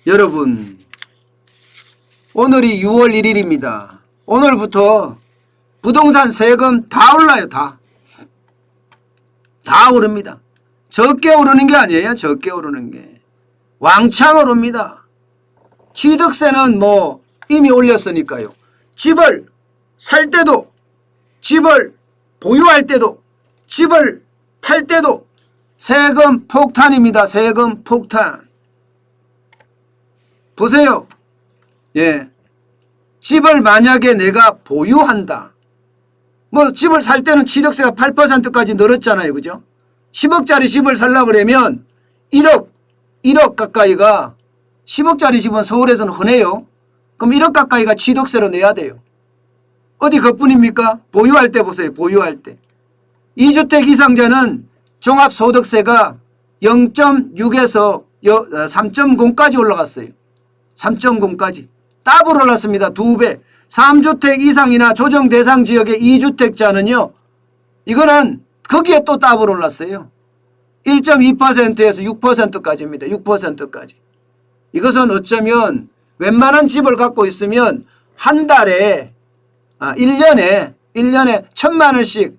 여러분, 오늘이 6월 1일입니다. 오늘부터 부동산 세금 다 올라요. 다 오릅니다. 적게 오르는 게 아니에요. 적게 오르는 게. 왕창 오릅니다. 취득세는 뭐 이미 올렸으니까요. 집을 살 때도, 집을 보유할 때도, 집을 팔 때도 세금 폭탄입니다. 세금 폭탄. 보세요. 예. 집을 만약에 내가 보유한다. 뭐 집을 살 때는 취득세가 8%까지 늘었잖아요. 그죠? 10억짜리 집을 살려고 그러면 1억 가까이가 10억짜리 집은 서울에서는 흔해요. 그럼 1억 가까이가 취득세로 내야 돼요. 어디 그뿐입니까? 보유할 때 보세요. 보유할 때. 2주택 이상자는 종합소득세가 0.6에서 3.0까지 올라갔어요. 3.0까지. 더블 올랐습니다. 2배. 3주택 이상이나 조정 대상 지역의 2주택자는요. 이거는 거기에 또 더블 올랐어요. 1.2%에서 6%까지입니다. 6%까지. 이것은 어쩌면 웬만한 집을 갖고 있으면 한 달에 1년에 1,000만 원씩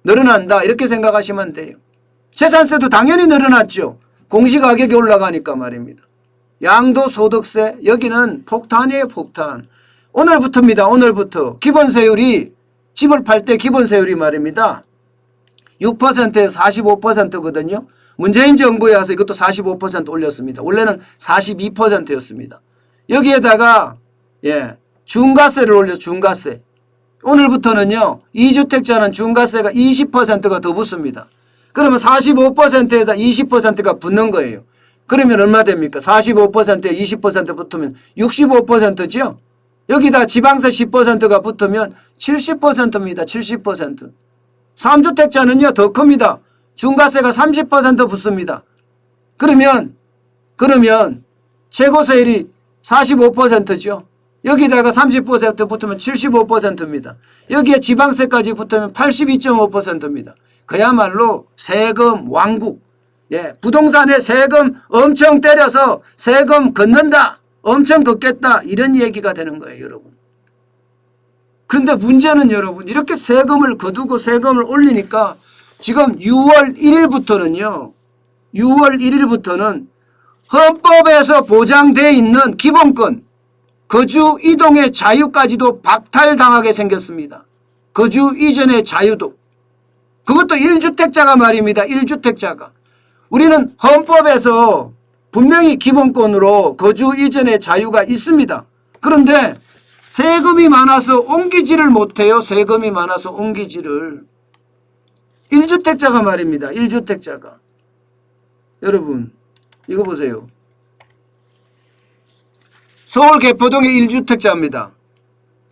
늘어난다 이렇게 생각하시면 돼요. 재산세도 당연히 늘어났죠. 공시가격이 올라가니까 말입니다. 양도소득세 여기는 폭탄이에요. 폭탄. 오늘부터입니다. 오늘부터 기본세율이 집을 팔 때 기본세율이 말입니다. 6%에서 45%거든요. 문재인 정부에 와서 이것도 45% 올렸습니다. 원래는 42%였습니다. 여기에다가 중과세를 올려 중과세. 오늘부터는요. 2주택자는 중과세가 20%가 더 붙습니다. 그러면 45%에다 20%가 붙는 거예요. 그러면 얼마 됩니까? 45%에 20% 붙으면 65%죠. 여기다 지방세 10%가 붙으면 70%입니다. 70%. 3주택자는요. 더 큽니다. 중과세가 30% 붙습니다. 그러면 최고세율이 45%죠. 여기다가 30% 붙으면 75%입니다. 여기에 지방세까지 붙으면 82.5%입니다. 그야말로 세금 왕국. 부동산에 세금 엄청 때려서 세금 걷는다. 엄청 걷겠다. 이런 얘기가 되는 거예요. 여러분. 그런데 문제는 여러분 이렇게 세금을 거두고 세금을 올리니까 지금 6월 1일부터는요. 6월 1일부터는 헌법에서 보장되어 있는 기본권 거주 이동의 자유까지도 박탈당하게 생겼습니다. 거주 이전의 자유도. 그것도 1주택자가 말입니다. 1주택자가. 우리는 헌법에서 분명히 기본권으로 거주 이전의 자유가 있습니다. 그런데 세금이 많아서 옮기지를 못해요. 세금이 많아서 옮기지를. 1주택자가 말입니다. 1주택자가. 여러분 이거 보세요. 서울 개포동의 1주택자입니다.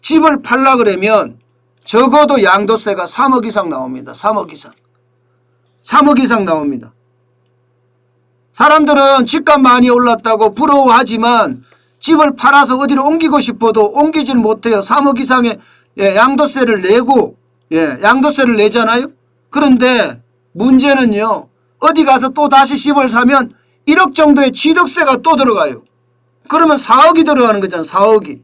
집을 팔라 그러면 적어도 양도세가 3억 이상 나옵니다. 3억 이상. 3억 이상 나옵니다. 사람들은 집값 많이 올랐다고 부러워하지만 집을 팔아서 어디로 옮기고 싶어도 옮기질 못해요. 3억 이상의 양도세를 내고 양도세를 내잖아요. 그런데 문제는요. 어디 가서 또 다시 집을 사면 1억 정도의 취득세가 또 들어가요. 그러면 4억이 들어가는 거잖아요. 4억이.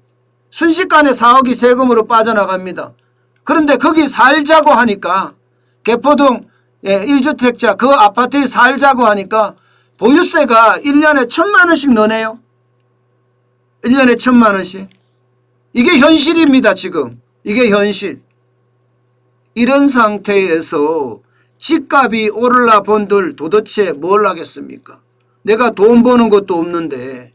순식간에 4억이 세금으로 빠져나갑니다. 그런데 거기 살자고 하니까 개포동 1주택자 그 아파트에 살자고 하니까 보유세가 1년에 1,000만 원씩 넣네요. 1년에 1,000만 원씩. 이게 현실입니다. 지금. 이게 현실. 이런 상태에서 집값이 오르라 본들 도대체 뭘 하겠습니까? 내가 돈 버는 것도 없는데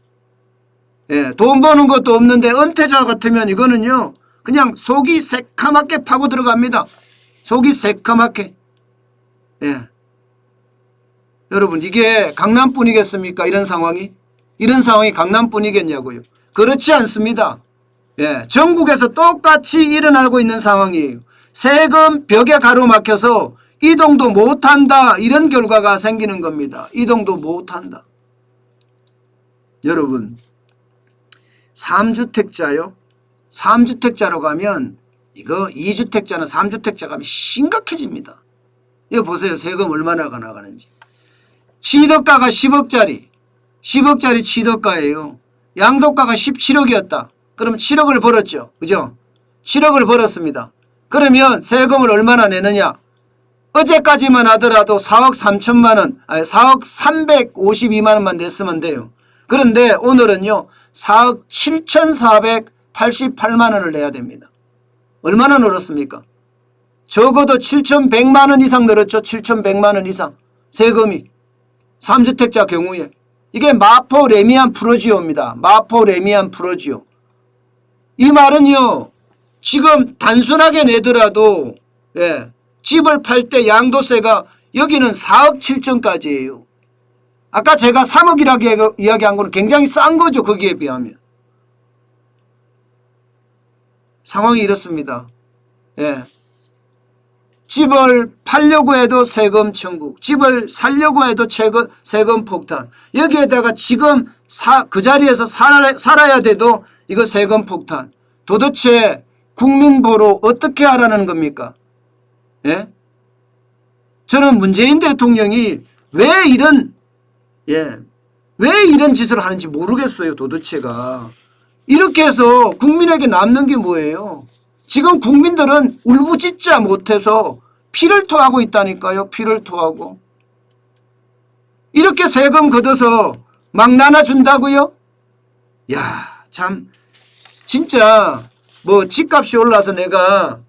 돈 버는 것도 없는데 은퇴자 같으면 이거는요. 그냥 속이 새카맣게 파고 들어갑니다. 속이 새카맣게. 여러분 이게 강남뿐이겠습니까? 이런 상황이? 이런 상황이 강남뿐이겠냐고요. 그렇지 않습니다. 전국에서 똑같이 일어나고 있는 상황이에요. 세금 벽에 가로막혀서 이동도 못한다. 이런 결과가 생기는 겁니다. 이동도 못한다. 여러분 3주택자요. 3주택자로 가면 이거 2주택자는 3주택자 가면 심각해집니다. 이거 보세요. 세금 얼마나 나가는지. 취득가가 10억짜리 10억짜리 취득가예요. 양도가가 17억이었다. 그럼 7억을 벌었죠. 그죠? 7억을 벌었습니다. 그러면 세금을 얼마나 내느냐? 어제까지만 하더라도 4억 3천만 원, 아니 4억 352만 원만 냈으면 돼요. 그런데 오늘은요 4억 7,488만 원을 내야 됩니다. 얼마나 늘었습니까? 적어도 7,100만 원 이상 늘었죠. 7,100만 원 이상 세금이 3주택자 경우에. 이게 마포 레미안 프로지오입니다. 마포 레미안 프로지오. 이 말은요 지금 단순하게 내더라도 집을 팔 때 양도세가 여기는 4억 7천까지예요. 아까 제가 3억이라고 이야기한 거는 굉장히 싼 거죠. 거기에 비하면. 상황이 이렇습니다. 집을 팔려고 해도 세금 청구, 집을 살려고 해도 세금 폭탄. 여기에다가 지금 그 자리에서 살아야 돼도 이거 세금 폭탄. 도대체 국민 보러 어떻게 하라는 겁니까? 저는 문재인 대통령이 왜 이런 짓을 하는지 모르겠어요. 도대체가. 이렇게 해서 국민에게 남는 게 뭐예요? 지금 국민들은 울부짖자 못해서 피를 토하고 있다니까요. 피를 토하고. 이렇게 세금 걷어서 막 나눠준다고요? 야, 참 진짜 뭐 집값이 올라서 나는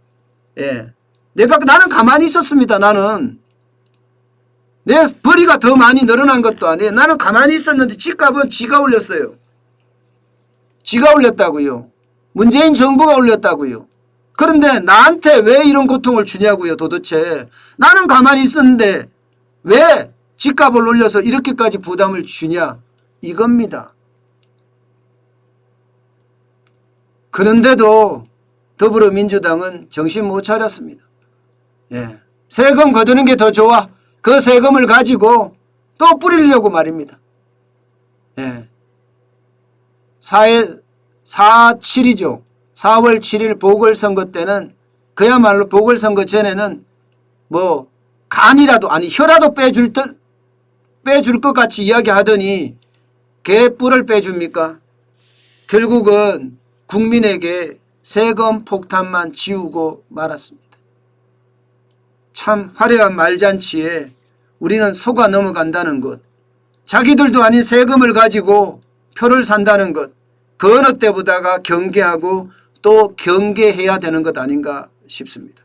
가만히 있었습니다. 나는 내 벌이가 더 많이 늘어난 것도 아니에요. 나는 가만히 있었는데 집값은 지가 올렸어요. 지가 올렸다고요. 문재인 정부가 올렸다고요. 그런데 나한테 왜 이런 고통을 주냐고요. 도대체 나는 가만히 있었는데 왜 집값을 올려서 이렇게까지 부담을 주냐 이겁니다. 그런데도 더불어민주당은 정신 못 차렸습니다. 세금 거두는 게 더 좋아. 그 세금을 가지고 또 뿌리려고 말입니다. 4.7이죠. 4월 7일 보궐선거 때는 그야말로 보궐선거 전에는 뭐 간이라도 아니 혀라도 빼줄 것 같이 이야기하더니 개뿔을 빼줍니까? 결국은 국민에게 세금 폭탄만 지우고 말았습니다. 참 화려한 말잔치에 우리는 속아 넘어간다는 것, 자기들도 아닌 세금을 가지고 표를 산다는 것, 그 어느 때보다가 경계하고 또 경계해야 되는 것 아닌가 싶습니다.